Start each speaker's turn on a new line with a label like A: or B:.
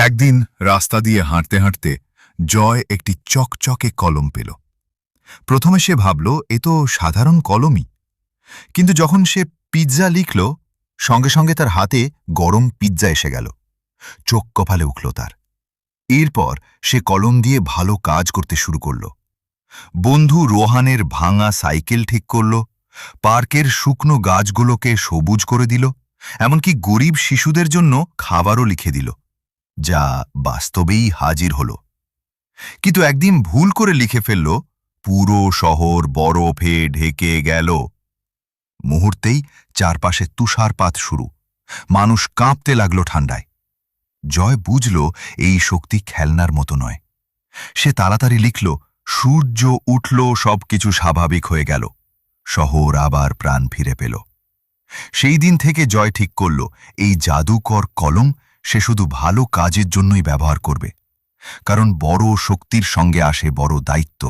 A: একদিন রাস্তা দিয়ে হাঁটতে হাঁটতে জয় একটি চকচকে কলম পেল। প্রথমে সে ভাবল এ তো সাধারণ কলমই, কিন্তু যখন সে পিৎজা লিখল সঙ্গে সঙ্গে তার হাতে গরম পিৎজা এসে গেল। চোখ কপালে উঠল তার। এরপর সে কলম দিয়ে ভালো কাজ করতে শুরু করল। বন্ধু রোহানের ভাঙা সাইকেল ঠিক করল, পার্কের শুকনো গাছগুলোকে সবুজ করে দিল, এমনকি গরিব শিশুদের জন্য খাবারও লিখে দিল, যা বাস্তবেই হাজির হল। কিন্তু একদিন ভুল করে লিখে ফেলল, পুরো শহর বরফে ঢেকে গেল। মুহূর্তেই চারপাশে তুষারপাত শুরু, মানুষ কাঁপতে লাগলো ঠান্ডায়। জয় বুঝল এই শক্তি খেলনার মতো নয়। সে তাড়াতাড়ি লিখল, সূর্য উঠল, সবকিছু স্বাভাবিক হয়ে গেল, শহর আবার প্রাণ ফিরে পেল। সেই দিন থেকে জয় ঠিক করল এই জাদুকর কলম সে শুধু ভালো কাজের জন্যই ব্যবহার করবে, কারণ বড় শক্তির সঙ্গে আসে বড় দায়িত্ব।